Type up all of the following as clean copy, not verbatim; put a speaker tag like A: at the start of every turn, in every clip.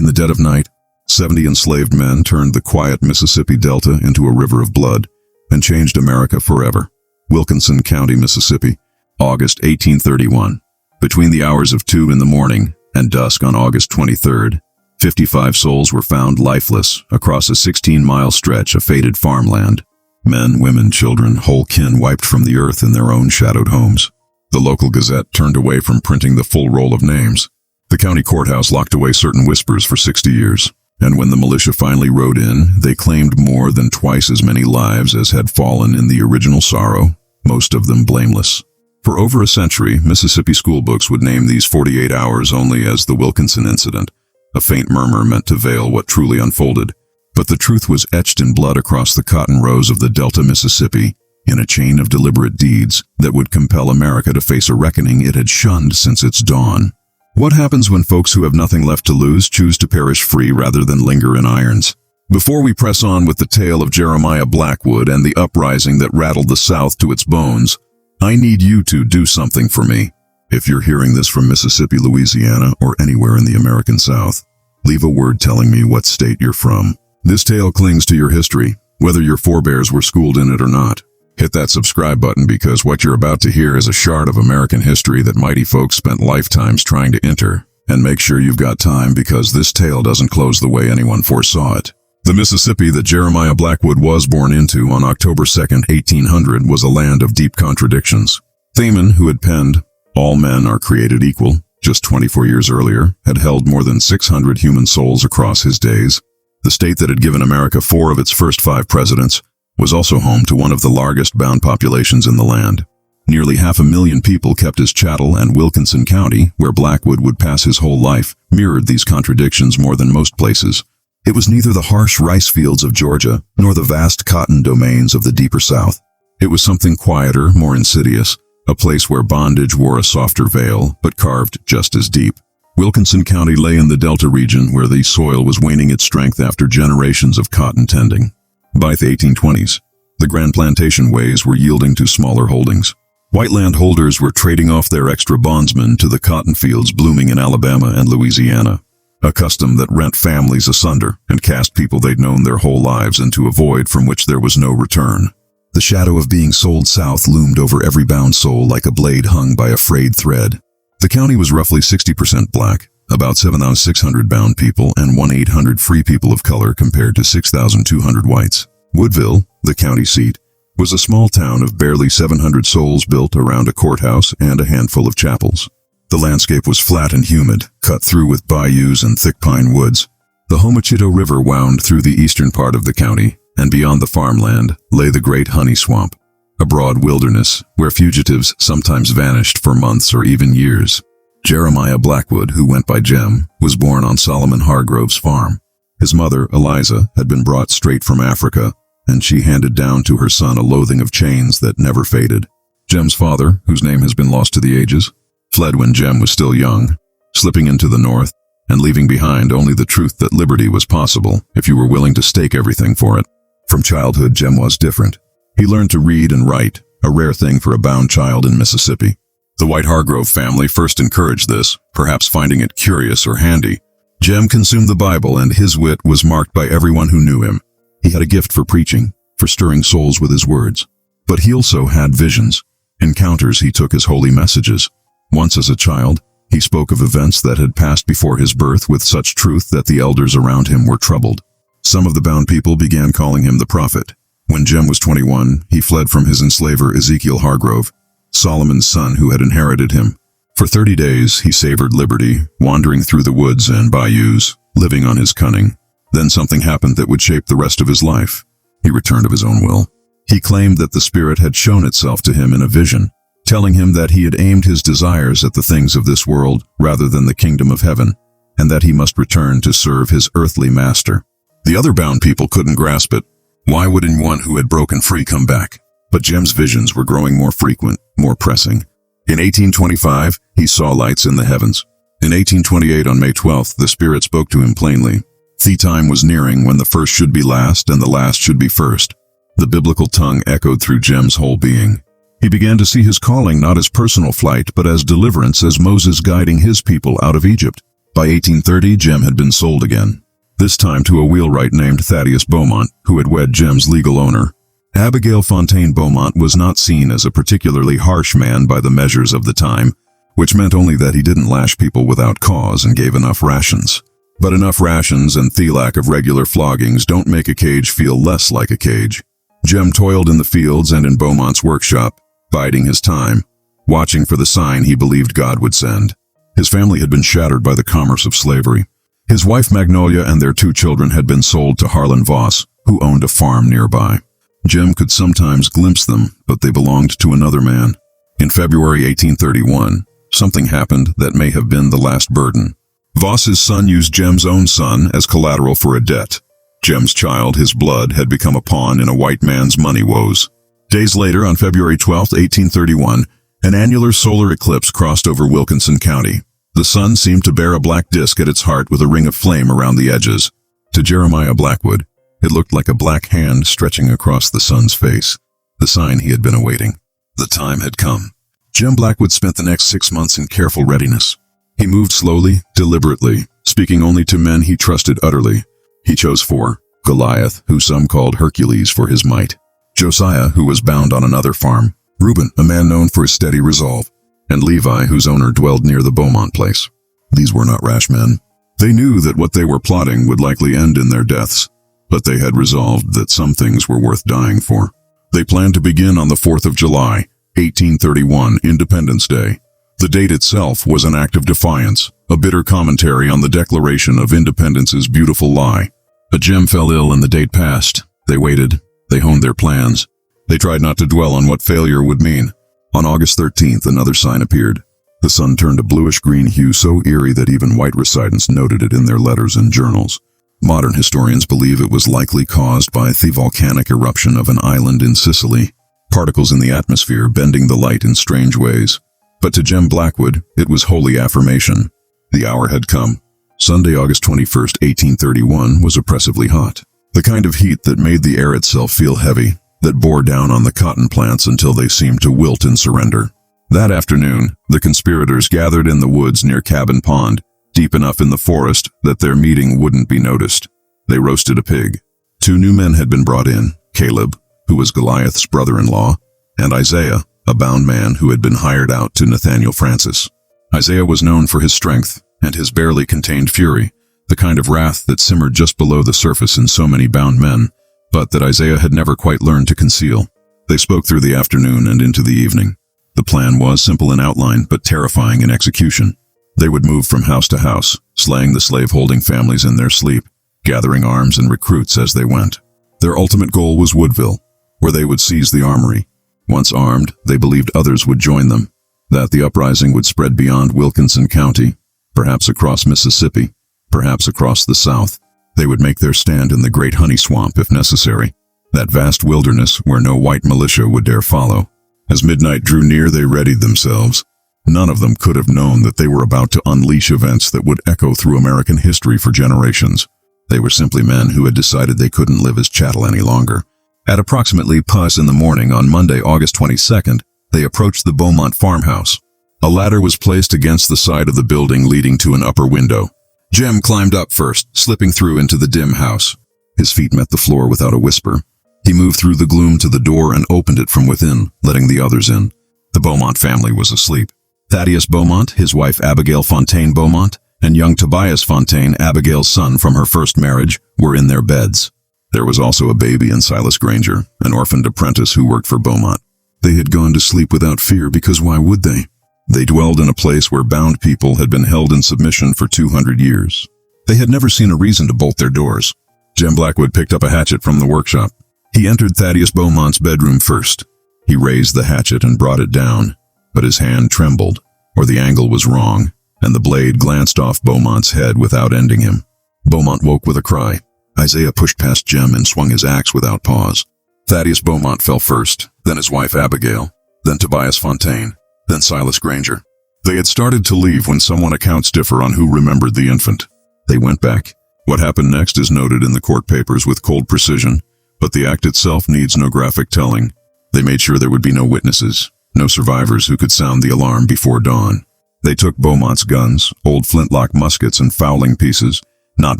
A: In the dead of night, 70 enslaved men turned the quiet Mississippi Delta into a river of blood and changed America forever. Wilkinson County, Mississippi, August 1831. Between the hours of 2 in the morning and dusk on August 23rd, 55 souls were found lifeless across a 16-mile stretch of fated farmland. Men, women, children, whole kin wiped from the earth in their own shadowed homes. The local Gazette turned away from printing the full roll of names. The county courthouse locked away certain whispers for 60 years, and when the militia finally rode in, they claimed more than twice as many lives as had fallen in the original sorrow, most of them blameless. For over a century, Mississippi school books would name these 48 hours only as the Wilkinson incident, a faint murmur meant to veil what truly unfolded. But the truth was etched in blood across the cotton rows of the Delta, Mississippi, in a chain of deliberate deeds that would compel America to face a reckoning it had shunned since its dawn. What happens when folks who have nothing left to lose choose to perish free rather than linger in irons? Before we press on with the tale of Jeremiah Blackwood and the uprising that rattled the South to its bones, I need you to do something for me. If you're hearing this from Mississippi, Louisiana, or anywhere in the American South, leave a word telling me what state you're from. This tale clings to your history, whether your forebears were schooled in it or not. Hit that subscribe button because what you're about to hear is a shard of American history that mighty folks spent lifetimes trying to enter. And make sure you've got time because this tale doesn't close the way anyone foresaw it. The Mississippi that Jeremiah Blackwood was born into on October 2nd, 1800 was a land of deep contradictions. Thaman, who had penned "All Men Are Created Equal" just 24 years earlier, had held more than 600 human souls across his days. The state that had given America 4 of its first 5 presidents was also home to one of the largest bound populations in the land. Nearly 500,000 people kept as chattel, and Wilkinson County, where Blackwood would pass his whole life, mirrored these contradictions more than most places. It was neither the harsh rice fields of Georgia nor the vast cotton domains of the deeper South. It was something quieter, more insidious, a place where bondage wore a softer veil, but carved just as deep. Wilkinson County lay in the Delta region where the soil was waning its strength after generations of cotton tending. By the 1820s, the grand plantation ways were yielding to smaller holdings. White landholders were trading off their extra bondsmen to the cotton fields blooming in Alabama and Louisiana, a custom that rent families asunder and cast people they'd known their whole lives into a void from which there was no return. The shadow of being sold south loomed over every bound soul like a blade hung by a frayed thread. The county was roughly 60% black, about 7,600 bound people and 1,800 free people of color compared to 6,200 whites. Woodville, the county seat, was a small town of barely 700 souls built around a courthouse and a handful of chapels. The landscape was flat and humid, cut through with bayous and thick pine woods. The Homachito River wound through the eastern part of the county, and beyond the farmland lay the Great Honey Swamp, a broad wilderness where fugitives sometimes vanished for months or even years. Jeremiah Blackwood, who went by Jem, was born on Solomon Hargrove's farm. His mother, Eliza, had been brought straight from Africa, and she handed down to her son a loathing of chains that never faded. Jem's father, whose name has been lost to the ages, fled when Jem was still young, slipping into the north and leaving behind only the truth that liberty was possible if you were willing to stake everything for it. From childhood, Jem was different. He learned to read and write, a rare thing for a bound child in Mississippi. The White Hargrove family first encouraged this, perhaps finding it curious or handy. Jem consumed the Bible, and his wit was marked by everyone who knew him. He had a gift for preaching, for stirring souls with his words. But he also had visions, encounters he took as holy messages. Once as a child, he spoke of events that had passed before his birth with such truth that the elders around him were troubled. Some of the bound people began calling him the prophet. When Jem was 21, he fled from his enslaver Ezekiel Hargrove, Solomon's son who had inherited him. For 30 days, he savored liberty, wandering through the woods and bayous, living on his cunning. Then something happened that would shape the rest of his life. He returned of his own will. He claimed that the Spirit had shown itself to him in a vision, telling him that he had aimed his desires at the things of this world rather than the kingdom of heaven, and that he must return to serve his earthly master. The other bound people couldn't grasp it. Why would anyone who had broken free come back? But Jem's visions were growing more frequent, more pressing. In 1825, he saw lights in the heavens. In 1828, on May 12th, the Spirit spoke to him plainly. The time was nearing when the first should be last and the last should be first. The biblical tongue echoed through Jem's whole being. He began to see his calling not as personal flight, but as deliverance, as Moses guiding his people out of Egypt. By 1830, Jem had been sold again, this time to a wheelwright named Thaddeus Beaumont, who had wed Jem's legal owner. Abigail Fontaine Beaumont was not seen as a particularly harsh man by the measures of the time, which meant only that he didn't lash people without cause and gave enough rations. But enough rations and the lack of regular floggings don't make a cage feel less like a cage. Jem toiled in the fields and in Beaumont's workshop, biding his time, watching for the sign he believed God would send. His family had been shattered by the commerce of slavery. His wife Magnolia and their 2 children had been sold to Harlan Voss, who owned a farm nearby. Jem could sometimes glimpse them, but they belonged to another man. In February 1831, something happened that may have been the last burden. Voss's son used Jem's own son as collateral for a debt. Jem's child, his blood, had become a pawn in a white man's money woes. Days later, on February 12, 1831, an annular solar eclipse crossed over Wilkinson County. The sun seemed to bear a black disk at its heart with a ring of flame around the edges. To Jeremiah Blackwood, it looked like a black hand stretching across the sun's face, the sign he had been awaiting. The time had come. Jem Blackwood spent the next 6 months in careful readiness. He moved slowly, deliberately, speaking only to men he trusted utterly. He chose 4, Goliath, who some called Hercules for his might; Josiah, who was bound on another farm; Reuben, a man known for his steady resolve; and Levi, whose owner dwelled near the Beaumont place. These were not rash men. They knew that what they were plotting would likely end in their deaths, but they had resolved that some things were worth dying for. They planned to begin on the 4th of July, 1831, Independence Day. The date itself was an act of defiance, a bitter commentary on the Declaration of Independence's beautiful lie. But Jem fell ill and the date passed. They waited. They honed their plans. They tried not to dwell on what failure would mean. On August 13th, another sign appeared. The sun turned a bluish-green hue so eerie that even white recitants noted it in their letters and journals. Modern historians believe it was likely caused by the volcanic eruption of an island in Sicily, particles in the atmosphere bending the light in strange ways. But to Jem Blackwood, it was holy affirmation. The hour had come. Sunday, August 21st, 1831, was oppressively hot. The kind of heat that made the air itself feel heavy, that bore down on the cotton plants until they seemed to wilt in surrender. That afternoon, the conspirators gathered in the woods near Cabin Pond, deep enough in the forest that their meeting wouldn't be noticed. They roasted a pig. 2 new men had been brought in, Caleb, who was Goliath's brother-in-law, and Isaiah, a bound man who had been hired out to Nathaniel Francis. Isaiah was known for his strength and his barely contained fury, the kind of wrath that simmered just below the surface in so many bound men, but that Isaiah had never quite learned to conceal. They spoke through the afternoon and into the evening. The plan was simple in outline, but terrifying in execution. They would move from house to house, slaying the slave-holding families in their sleep, gathering arms and recruits as they went. Their ultimate goal was Woodville, where they would seize the armory. Once armed, they believed others would join them, that the uprising would spread beyond Wilkinson County, perhaps across Mississippi, perhaps across the South. They would make their stand in the Great Honey Swamp if necessary, that vast wilderness where no white militia would dare follow. As midnight drew near, they readied themselves. None of them could have known that they were about to unleash events that would echo through American history for generations. They were simply men who had decided they couldn't live as chattel any longer. At approximately +6 in the morning on Monday, August 22nd, they approached the Beaumont farmhouse. A ladder was placed against the side of the building leading to an upper window. Jem climbed up first, slipping through into the dim house. His feet met the floor without a whisper. He moved through the gloom to the door and opened it from within, letting the others in. The Beaumont family was asleep. Thaddeus Beaumont, his wife Abigail Fontaine Beaumont, and young Tobias Fontaine, Abigail's son from her first marriage, were in their beds. There was also a baby in Silas Granger, an orphaned apprentice who worked for Beaumont. They had gone to sleep without fear because why would they? They dwelled in a place where bound people had been held in submission for 200 years. They had never seen a reason to bolt their doors. Jem Blackwood picked up a hatchet from the workshop. He entered Thaddeus Beaumont's bedroom first. He raised the hatchet and brought it down, but his hand trembled, or the angle was wrong, and the blade glanced off Beaumont's head without ending him. Beaumont woke with a cry. Isaiah pushed past Jem and swung his axe without pause. Thaddeus Beaumont fell first, then his wife Abigail, then Tobias Fontaine, then Silas Granger. They had started to leave when someone accounts differ on who remembered the infant. They went back. What happened next is noted in the court papers with cold precision, but the act itself needs no graphic telling. They made sure there would be no witnesses, no survivors who could sound the alarm before dawn. They took Beaumont's guns, old flintlock muskets and fowling pieces, not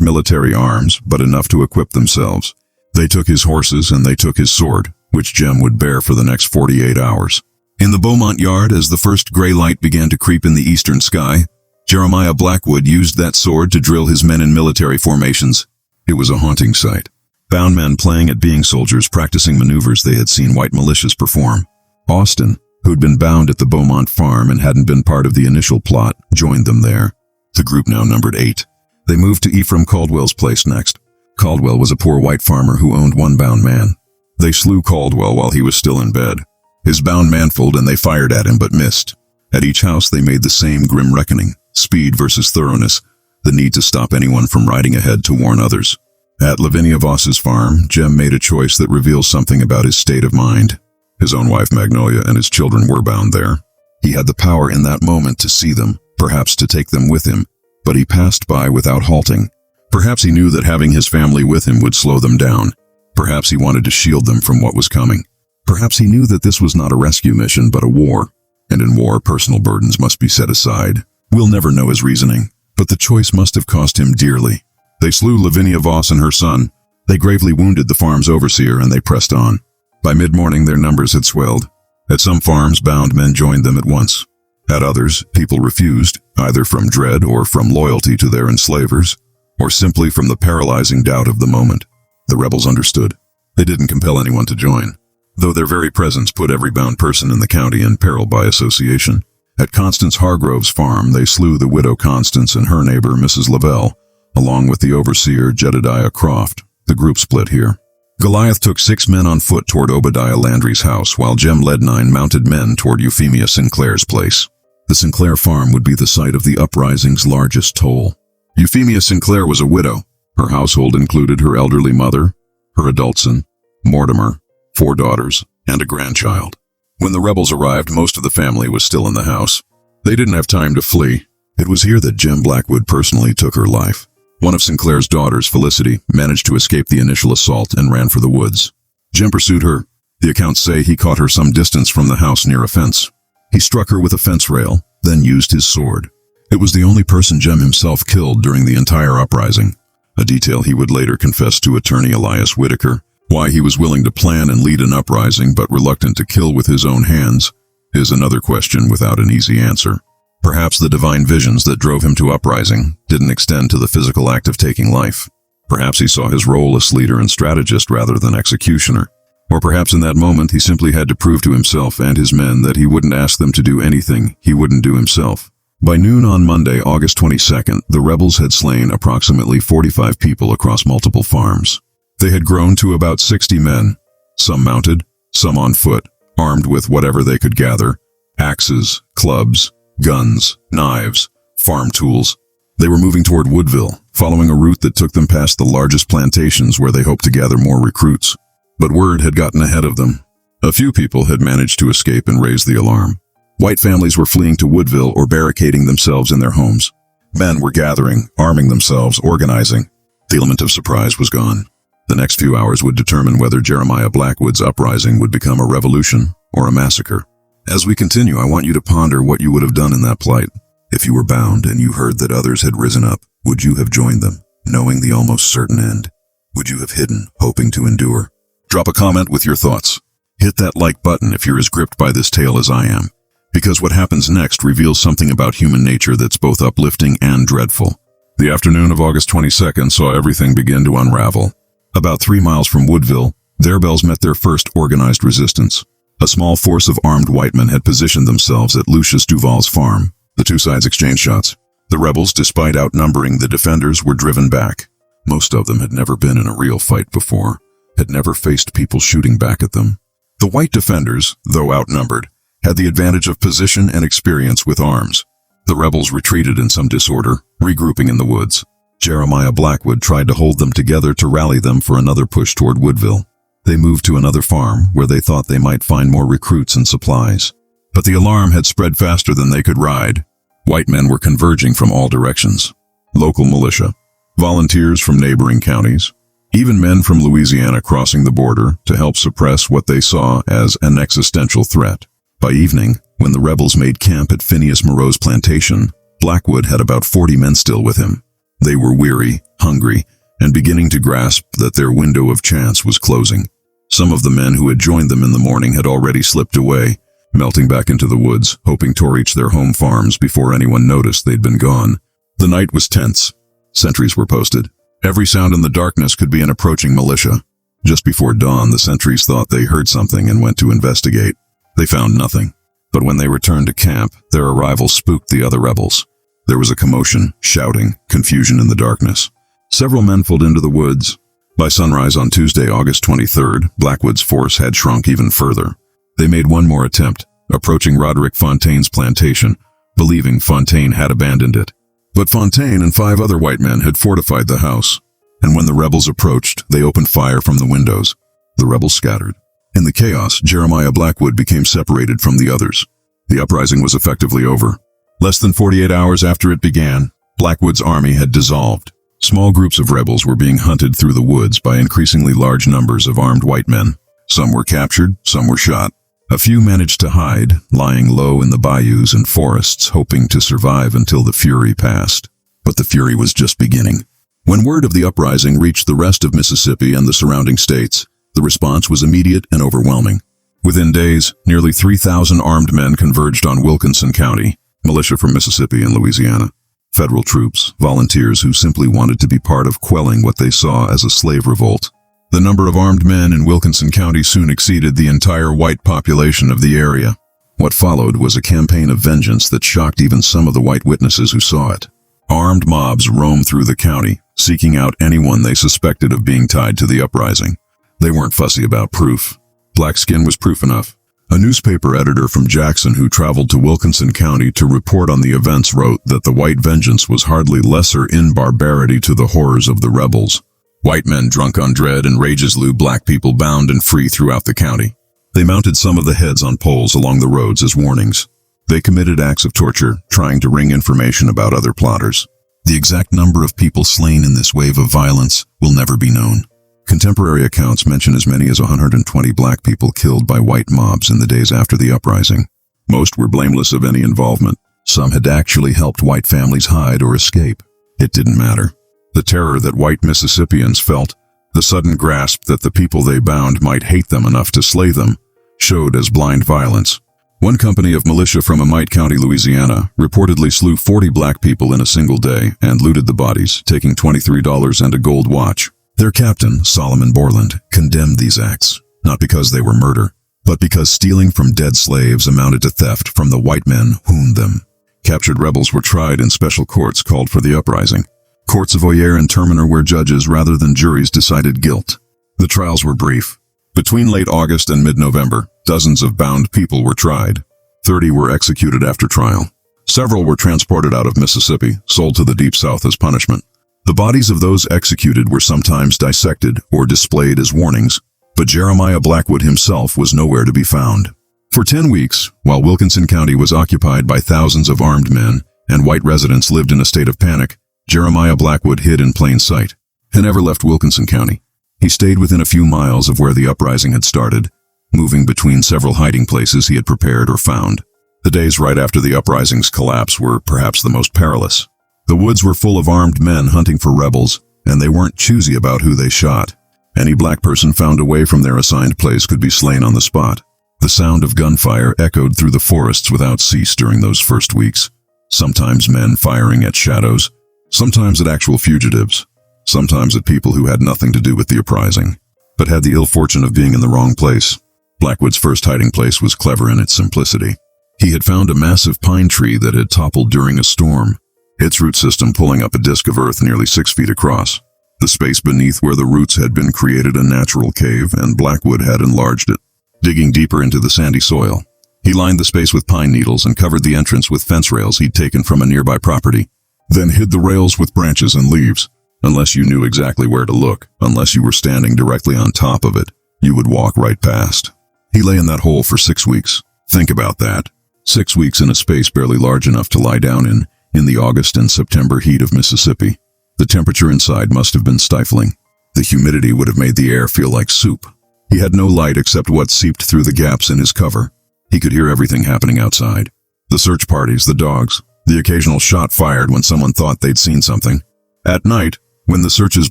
A: military arms, but enough to equip themselves. They took his horses and they took his sword, which Jem would bear for the next 48 hours. In the Beaumont yard, as the first gray light began to creep in the eastern sky, Jeremiah Blackwood used that sword to drill his men in military formations. It was a haunting sight. Bound men playing at being soldiers, practicing maneuvers they had seen white militias perform. Austin, who'd been bound at the Beaumont farm and hadn't been part of the initial plot, joined them there. The group now numbered 8. They moved to Ephraim Caldwell's place next. Caldwell was a poor white farmer who owned one bound man. They slew Caldwell while he was still in bed. His bound manfuled and they fired at him but missed. At each house they made the same grim reckoning, speed versus thoroughness, the need to stop anyone from riding ahead to warn others. At Lavinia Voss's farm, Jem made a choice that reveals something about his state of mind. His own wife Magnolia and his children were bound there. He had the power in that moment to see them, perhaps to take them with him, but he passed by without halting. Perhaps he knew that having his family with him would slow them down. Perhaps he wanted to shield them from what was coming. Perhaps he knew that this was not a rescue mission but a war, and in war personal burdens must be set aside. We'll never know his reasoning, but the choice must have cost him dearly. They slew Lavinia Voss and her son. They gravely wounded the farm's overseer and they pressed on. By mid-morning their numbers had swelled. At some farms bound men joined them at once. At others, people refused, either from dread or from loyalty to their enslavers, or simply from the paralyzing doubt of the moment. The rebels understood. They didn't compel anyone to join, though their very presence put every bound person in the county in peril by association. At Constance Hargrove's farm, they slew the widow Constance and her neighbor, Mrs. Lavelle, along with the overseer, Jedediah Croft. The group split here. Goliath took 6 men on foot toward Obadiah Landry's house, while Jem led 9 mounted men toward Euphemia Sinclair's place. The Sinclair farm would be the site of the Uprising's largest toll. Euphemia Sinclair was a widow. Her household included her elderly mother, her adult son, Mortimer, 4 daughters, and a grandchild. When the rebels arrived, most of the family was still in the house. They didn't have time to flee. It was here that Jem Blackwood personally took her life. One of Sinclair's daughters, Felicity, managed to escape the initial assault and ran for the woods. Jem pursued her. The accounts say he caught her some distance from the house near a fence. He struck her with a fence rail, then used his sword. It was the only person Jem himself killed during the entire uprising, a detail he would later confess to attorney Elias Whitaker. Why he was willing to plan and lead an uprising but reluctant to kill with his own hands is another question without an easy answer. Perhaps the divine visions that drove him to uprising didn't extend to the physical act of taking life. Perhaps he saw his role as leader and strategist rather than executioner. Or perhaps in that moment he simply had to prove to himself and his men that he wouldn't ask them to do anything he wouldn't do himself. By noon on Monday, August 22nd, the rebels had slain approximately 45 people across multiple farms. They had grown to about 60 men, some mounted, some on foot, armed with whatever they could gather: axes, clubs, guns, knives, farm tools. They were moving toward Woodville, following a route that took them past the largest plantations where they hoped to gather more recruits. But word had gotten ahead of them. A few people had managed to escape and raise the alarm. White families were fleeing to Woodville or barricading themselves in their homes. Men were gathering, arming themselves, organizing. The element of surprise was gone. The next few hours would determine whether Jeremiah Blackwood's uprising would become a revolution or a massacre. As we continue, I want you to ponder what you would have done in that plight. If you were bound and you heard that others had risen up, would you have joined them, knowing the almost certain end? Would you have hidden, hoping to endure? Drop a comment with your thoughts. Hit that like button if you're as gripped by this tale as I am, because what happens next reveals something about human nature that's both uplifting and dreadful. The afternoon of August 22nd saw everything begin to unravel. About 3 miles from Woodville, their bells met their first organized resistance. A small force of armed white men had positioned themselves at Lucius Duval's farm. The two sides exchanged shots. The rebels, despite outnumbering the defenders, were driven back. Most of them had never been in a real fight before, had never faced people shooting back at them. The white defenders, though outnumbered, had the advantage of position and experience with arms. The rebels retreated in some disorder, regrouping in the woods. Jeremiah Blackwood tried to hold them together to rally them for another push toward Woodville. They moved to another farm where they thought they might find more recruits and supplies. But the alarm had spread faster than they could ride. White men were converging from all directions. Local militia, volunteers from neighboring counties, even men from Louisiana crossing the border to help suppress what they saw as an existential threat. By evening, when the rebels made camp at Phineas Moreau's plantation, Blackwood had about 40 men still with him. They were weary, hungry, and beginning to grasp that their window of chance was closing. Some of the men who had joined them in the morning had already slipped away, melting back into the woods, hoping to reach their home farms before anyone noticed they'd been gone. The night was tense. Sentries were posted. Every sound in the darkness could be an approaching militia. Just before dawn, the sentries thought they heard something and went to investigate. They found nothing. But when they returned to camp, their arrival spooked the other rebels. There was a commotion, shouting, confusion in the darkness. Several men filed into the woods. By sunrise on Tuesday, August 23rd, Blackwood's force had shrunk even further. They made one more attempt, approaching Roderick Fontaine's plantation, believing Fontaine had abandoned it. But Fontaine and 5 other white men had fortified the house, and when the rebels approached, they opened fire from the windows. The rebels scattered. In the chaos, Jeremiah Blackwood became separated from the others. The uprising was effectively over. Less than 48 hours after it began, Blackwood's army had dissolved. Small groups of rebels were being hunted through the woods by increasingly large numbers of armed white men. Some were captured, some were shot. A few managed to hide, lying low in the bayous and forests, hoping to survive until the fury passed. But the fury was just beginning. When word of the uprising reached the rest of Mississippi and the surrounding states, the response was immediate and overwhelming. Within days, nearly 3,000 armed men converged on Wilkinson County, militia from Mississippi and Louisiana. Federal troops, volunteers who simply wanted to be part of quelling what they saw as a slave revolt. The number of armed men in Wilkinson County soon exceeded the entire white population of the area. What followed was a campaign of vengeance that shocked even some of the white witnesses who saw it. Armed mobs roamed through the county, seeking out anyone they suspected of being tied to the uprising. They weren't fussy about proof. Black skin was proof enough. A newspaper editor from Jackson who traveled to Wilkinson County to report on the events wrote that the white vengeance was hardly lesser in barbarity to the horrors of the rebels. White men drunk on dread and rage slew black people bound and free throughout the county. They mounted some of the heads on poles along the roads as warnings. They committed acts of torture, trying to wring information about other plotters. The exact number of people slain in this wave of violence will never be known. Contemporary accounts mention as many as 120 black people killed by white mobs in the days after the uprising. Most were blameless of any involvement. Some had actually helped white families hide or escape. It didn't matter. The terror that white Mississippians felt, the sudden grasp that the people they bound might hate them enough to slay them, showed as blind violence. One company of militia from Amite County, Louisiana, reportedly slew 40 black people in a single day and looted the bodies, taking $23 and a gold watch. Their captain, Solomon Borland, condemned these acts, not because they were murder, but because stealing from dead slaves amounted to theft from the white men who owned them. Captured rebels were tried in special courts called for the uprising. Courts of Oyer and Terminer, where judges rather than juries decided guilt. The trials were brief. Between late August and mid-November, dozens of bound people were tried. 30 were executed after trial. Several were transported out of Mississippi, sold to the Deep South as punishment. The bodies of those executed were sometimes dissected or displayed as warnings, but Jeremiah Blackwood himself was nowhere to be found. For 10 weeks, while Wilkinson County was occupied by thousands of armed men and white residents lived in a state of panic, Jeremiah Blackwood hid in plain sight. He never left Wilkinson County. He stayed within a few miles of where the uprising had started, moving between several hiding places he had prepared or found. The days right after the uprising's collapse were perhaps the most perilous. The woods were full of armed men hunting for rebels, and they weren't choosy about who they shot. Any black person found away from their assigned place could be slain on the spot. The sound of gunfire echoed through the forests without cease during those first weeks. Sometimes men firing at shadows, sometimes at actual fugitives, sometimes at people who had nothing to do with the uprising, but had the ill fortune of being in the wrong place. Blackwood's first hiding place was clever in its simplicity. He had found a massive pine tree that had toppled during a storm, its root system pulling up a disk of earth nearly 6 feet across. The space beneath where the roots had been created a natural cave, and Blackwood had enlarged it, digging deeper into the sandy soil. He lined the space with pine needles and covered the entrance with fence rails he'd taken from a nearby property, then hid the rails with branches and leaves. Unless you knew exactly where to look, unless you were standing directly on top of it, you would walk right past. He lay in that hole for 6 weeks. Think about that. 6 weeks in a space barely large enough to lie down in the August and September heat of Mississippi. The temperature inside must have been stifling. The humidity would have made the air feel like soup. He had no light except what seeped through the gaps in his cover. He could hear everything happening outside. The search parties, the dogs, the occasional shot fired when someone thought they'd seen something. At night, when the searches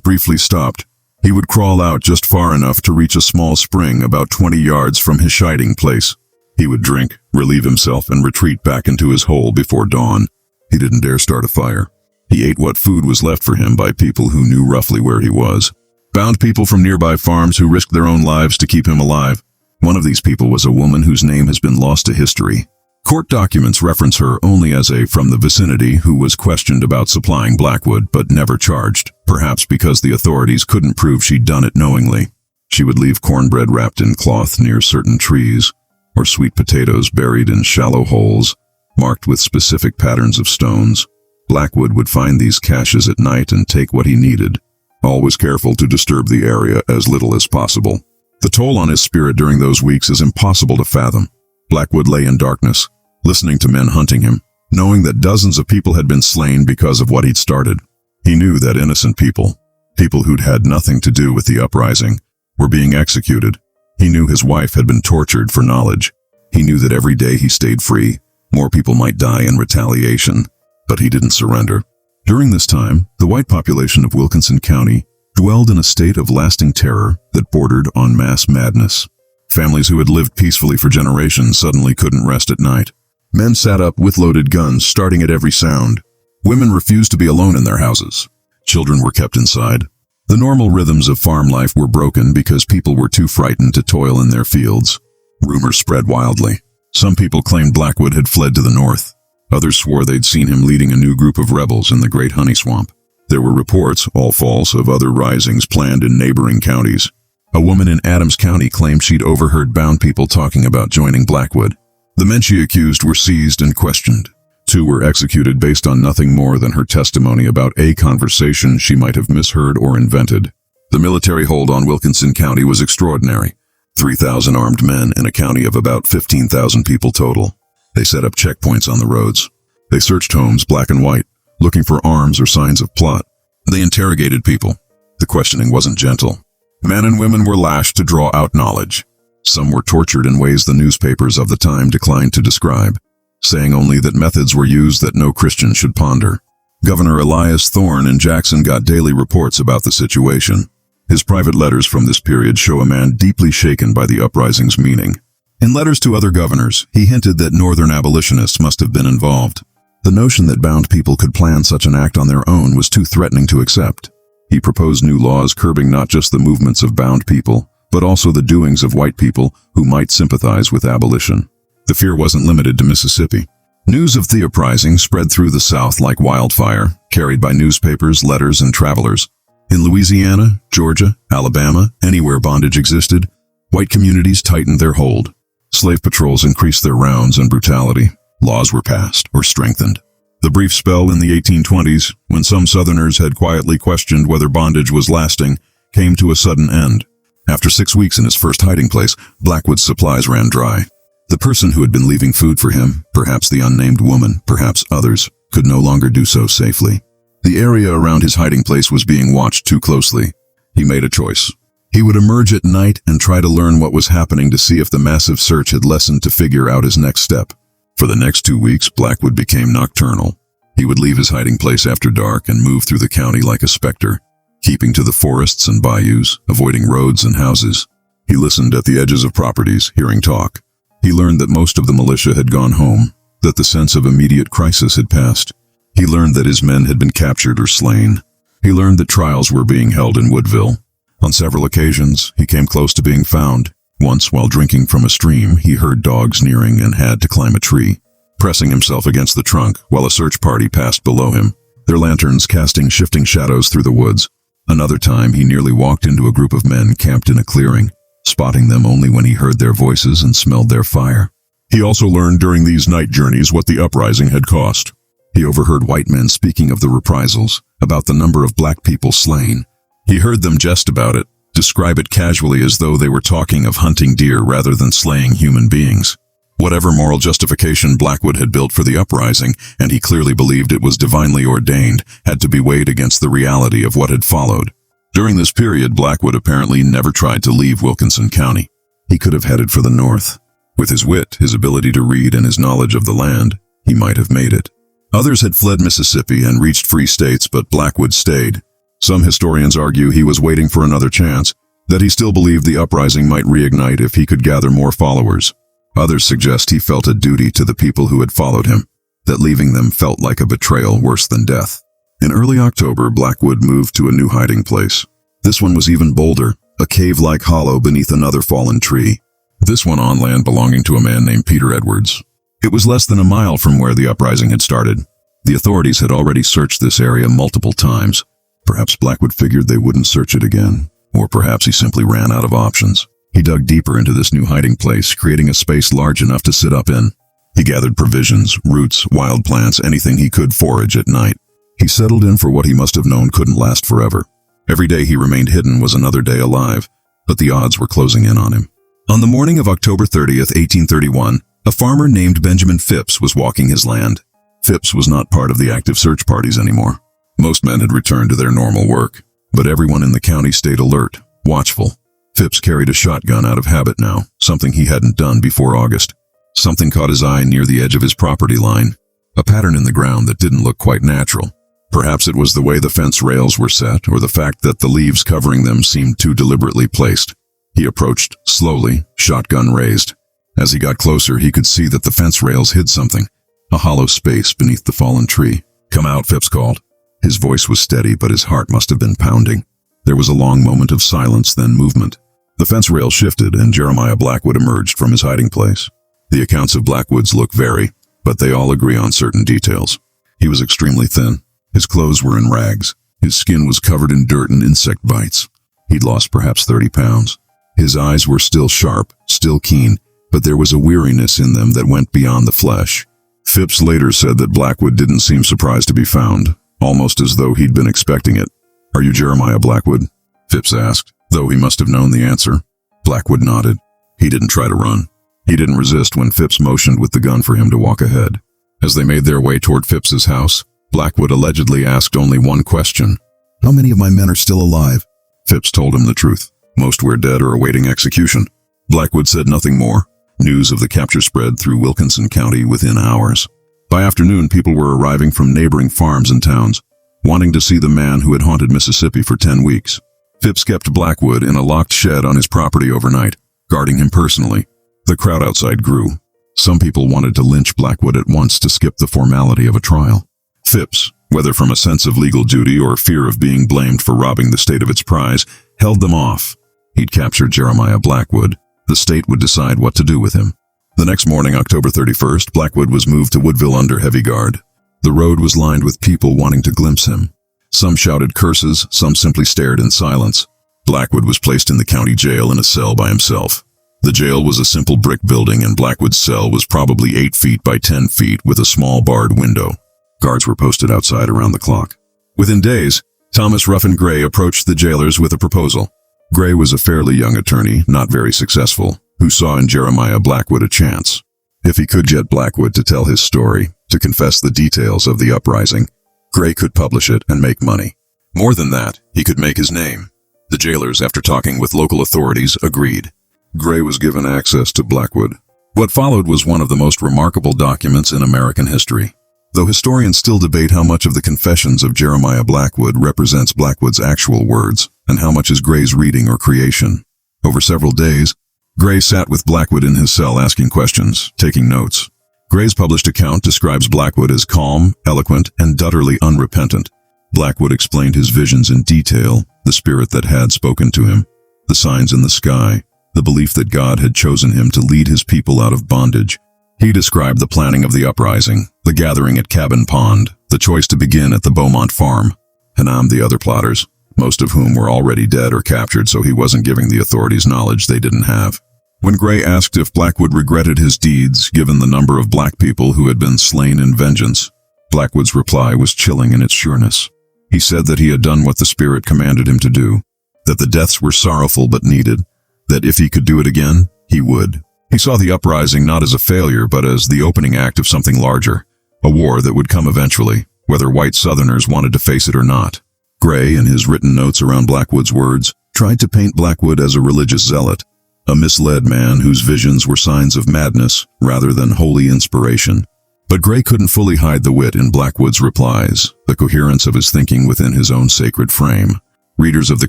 A: briefly stopped, he would crawl out just far enough to reach a small spring about 20 yards from his hiding place. He would drink, relieve himself, and retreat back into his hole before dawn. He didn't dare start a fire. He ate what food was left for him by people who knew roughly where he was. Bound people from nearby farms who risked their own lives to keep him alive. One of these people was a woman whose name has been lost to history. Court documents reference her only as a from the vicinity who was questioned about supplying Blackwood but never charged, perhaps because the authorities couldn't prove she'd done it knowingly. She would leave cornbread wrapped in cloth near certain trees, or sweet potatoes buried in shallow holes, marked with specific patterns of stones. Blackwood would find these caches at night and take what he needed, always careful to disturb the area as little as possible. The toll on his spirit during those weeks is impossible to fathom. Blackwood lay in darkness, listening to men hunting him, knowing that dozens of people had been slain because of what he'd started. He knew that innocent people who'd had nothing to do with the uprising, were being executed. He knew his wife had been tortured for knowledge. He knew that every day he stayed free, more people might die in retaliation, but he didn't surrender. During this time, the white population of Wilkinson County dwelled in a state of lasting terror that bordered on mass madness. Families who had lived peacefully for generations suddenly couldn't rest at night. Men sat up with loaded guns, starting at every sound. Women refused to be alone in their houses. Children were kept inside. The normal rhythms of farm life were broken because people were too frightened to toil in their fields. Rumors spread wildly. Some people claimed Blackwood had fled to the north. Others swore they'd seen him leading a new group of rebels in the Great Honey Swamp. There were reports, all false, of other risings planned in neighboring counties. A woman in Adams County claimed she'd overheard bound people talking about joining Blackwood. The men she accused were seized and questioned. 2 were executed based on nothing more than her testimony about a conversation she might have misheard or invented. The military hold on Wilkinson County was extraordinary. 3,000 armed men in a county of about 15,000 people total. They set up checkpoints on the roads. They searched homes black and white, looking for arms or signs of plot. They interrogated people. The questioning wasn't gentle. Men and women were lashed to draw out knowledge. Some were tortured in ways the newspapers of the time declined to describe, saying only that methods were used that no Christian should ponder. Governor Elias Thorne in Jackson got daily reports about the situation. His private letters from this period show a man deeply shaken by the uprising's meaning. In letters to other governors, he hinted that northern abolitionists must have been involved. The notion that bound people could plan such an act on their own was too threatening to accept. He proposed new laws curbing not just the movements of bound people, but also the doings of white people who might sympathize with abolition. The fear wasn't limited to Mississippi. News of the uprising spread through the South like wildfire, carried by newspapers, letters, and travelers. In Louisiana, Georgia, Alabama, anywhere bondage existed, white communities tightened their hold. Slave patrols increased their rounds and brutality. Laws were passed or strengthened. The brief spell in the 1820s, when some Southerners had quietly questioned whether bondage was lasting, came to a sudden end. After 6 weeks in his first hiding place, Blackwood's supplies ran dry. The person who had been leaving food for him, perhaps the unnamed woman, perhaps others, could no longer do so safely. The area around his hiding place was being watched too closely. He made a choice. He would emerge at night and try to learn what was happening to see if the massive search had lessened to figure out his next step. For the next 2 weeks, Blackwood became nocturnal. He would leave his hiding place after dark and move through the county like a specter, keeping to the forests and bayous, avoiding roads and houses. He listened at the edges of properties, hearing talk. He learned that most of the militia had gone home, that the sense of immediate crisis had passed. He learned that his men had been captured or slain. He learned that trials were being held in Woodville. On several occasions, he came close to being found. Once, while drinking from a stream, he heard dogs nearing and had to climb a tree, pressing himself against the trunk while a search party passed below him, their lanterns casting shifting shadows through the woods. Another time, he nearly walked into a group of men camped in a clearing, spotting them only when he heard their voices and smelled their fire. He also learned during these night journeys what the uprising had cost. He overheard white men speaking of the reprisals, about the number of black people slain. He heard them jest about it, describe it casually as though they were talking of hunting deer rather than slaying human beings. Whatever moral justification Blackwood had built for the uprising, and he clearly believed it was divinely ordained, had to be weighed against the reality of what had followed. During this period, Blackwood apparently never tried to leave Wilkinson County. He could have headed for the north. With his wit, his ability to read, and his knowledge of the land, he might have made it. Others had fled Mississippi and reached free states, but Blackwood stayed. Some historians argue he was waiting for another chance, that he still believed the uprising might reignite if he could gather more followers. Others suggest he felt a duty to the people who had followed him, that leaving them felt like a betrayal worse than death. In early October, Blackwood moved to a new hiding place. This one was even bolder, a cave-like hollow beneath another fallen tree. This one on land belonging to a man named Peter Edwards. It was less than a mile from where the uprising had started. The authorities had already searched this area multiple times. Perhaps Blackwood figured they wouldn't search it again, or perhaps he simply ran out of options. He dug deeper into this new hiding place, creating a space large enough to sit up in. He gathered provisions, roots, wild plants, anything he could forage at night. He settled in for what he must have known couldn't last forever. Every day he remained hidden was another day alive, but the odds were closing in on him. On the morning of October 30th, 1831, a farmer named Benjamin Phipps was walking his land. Phipps was not part of the active search parties anymore. Most men had returned to their normal work, but everyone in the county stayed alert, watchful. Phipps carried a shotgun out of habit now, something he hadn't done before August. Something caught his eye near the edge of his property line, a pattern in the ground that didn't look quite natural. Perhaps it was the way the fence rails were set, or the fact that the leaves covering them seemed too deliberately placed. He approached, slowly, shotgun raised. As he got closer, he could see that the fence rails hid something, a hollow space beneath the fallen tree. "Come out," Phipps called. His voice was steady, but his heart must have been pounding. There was a long moment of silence, then movement. The fence rail shifted, and Jeremiah Blackwood emerged from his hiding place. The accounts of Blackwood's look vary, but they all agree on certain details. He was extremely thin. His clothes were in rags. His skin was covered in dirt and insect bites. He'd lost perhaps 30 pounds. His eyes were still sharp, still keen, but there was a weariness in them that went beyond the flesh. Phipps later said that Blackwood didn't seem surprised to be found, almost as though he'd been expecting it. "Are you Jeremiah Blackwood?" Phipps asked, though he must have known the answer. Blackwood nodded. He didn't try to run. He didn't resist when Phipps motioned with the gun for him to walk ahead. As they made their way toward Phipps's house, Blackwood allegedly asked only one question. "How many of my men are still alive?" Phipps told him the truth. "Most were dead or awaiting execution." Blackwood said nothing more. News of the capture spread through Wilkinson County within hours. By afternoon, people were arriving from neighboring farms and towns, wanting to see the man who had haunted Mississippi for 10 weeks. Phipps kept Blackwood in a locked shed on his property overnight, guarding him personally. The crowd outside grew. Some people wanted to lynch Blackwood at once to skip the formality of a trial. Phipps, whether from a sense of legal duty or fear of being blamed for robbing the state of its prize, held them off. He'd captured Jeremiah Blackwood. The state would decide what to do with him. The next morning, October 31st, Blackwood was moved to Woodville under heavy guard. The road was lined with people wanting to glimpse him. Some shouted curses, some simply stared in silence. Blackwood was placed in the county jail in a cell by himself. The jail was a simple brick building, and Blackwood's cell was probably 8 feet by 10 feet with a small barred window. Guards were posted outside around the clock. Within days, Thomas Ruffin Gray approached the jailers with a proposal. Gray was a fairly young attorney, not very successful, who saw in Jeremiah Blackwood a chance. If he could get Blackwood to tell his story, to confess the details of the uprising, Gray could publish it and make money. More than that, he could make his name. The jailers, after talking with local authorities, agreed. Gray was given access to Blackwood. What followed was one of the most remarkable documents in American history. Though historians still debate how much of the confessions of Jeremiah Blackwood represents Blackwood's actual words, and how much is Gray's reading or creation. Over several days, Gray sat with Blackwood in his cell asking questions, taking notes. Gray's published account describes Blackwood as calm, eloquent, and utterly unrepentant. Blackwood explained his visions in detail, the spirit that had spoken to him, the signs in the sky, the belief that God had chosen him to lead his people out of bondage. He described the planning of the uprising, the gathering at Cabin Pond, the choice to begin at the Beaumont farm, and the other plotters, most of whom were already dead or captured, so he wasn't giving the authorities knowledge they didn't have. When Gray asked if Blackwood regretted his deeds, given the number of black people who had been slain in vengeance, Blackwood's reply was chilling in its sureness. He said that he had done what the Spirit commanded him to do, that the deaths were sorrowful but needed, that if he could do it again, he would. He saw the uprising not as a failure, but as the opening act of something larger, a war that would come eventually, whether white Southerners wanted to face it or not. Gray, in his written notes around Blackwood's words, tried to paint Blackwood as a religious zealot, a misled man whose visions were signs of madness rather than holy inspiration. But Gray couldn't fully hide the wit in Blackwood's replies, the coherence of his thinking within his own sacred frame. Readers of the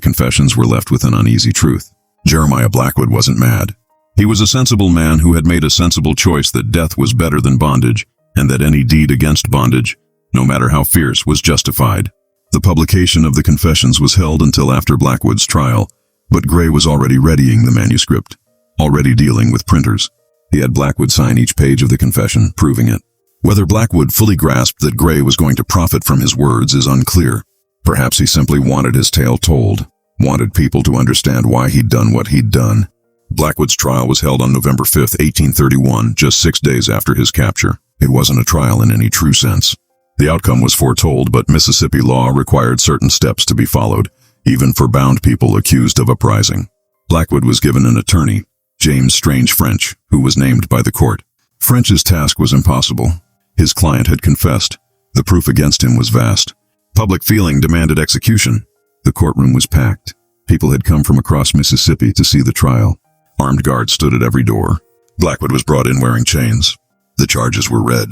A: confessions were left with an uneasy truth. Jeremiah Blackwood wasn't mad. He was a sensible man who had made a sensible choice that death was better than bondage, and that any deed against bondage, no matter how fierce, was justified. The publication of the confessions was held until after Blackwood's trial, but Gray was already readying the manuscript, already dealing with printers. He had Blackwood sign each page of the confession, proving it. Whether Blackwood fully grasped that Gray was going to profit from his words is unclear. Perhaps he simply wanted his tale told, wanted people to understand why he'd done what he'd done. Blackwood's trial was held on November 5, 1831, just 6 days after his capture. It wasn't a trial in any true sense. The outcome was foretold, but Mississippi law required certain steps to be followed, even for bound people accused of uprising. Blackwood was given an attorney, James Strange French, who was named by the court. French's task was impossible. His client had confessed. The proof against him was vast. Public feeling demanded execution. The courtroom was packed. People had come from across Mississippi to see the trial. Armed guards stood at every door. Blackwood was brought in wearing chains. The charges were read: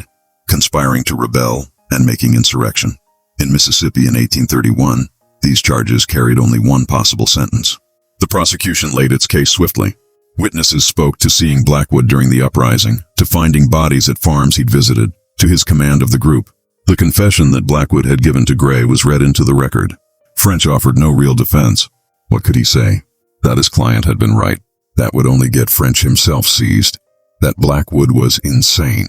A: conspiring to rebel and making insurrection. In Mississippi in 1831, these charges carried only one possible sentence. The prosecution laid its case swiftly. Witnesses spoke to seeing Blackwood during the uprising, to finding bodies at farms he'd visited, to his command of the group. The confession that Blackwood had given to Gray was read into the record. French offered no real defense. What could he say? That his client had been right. That would only get French himself seized. That Blackwood was insane.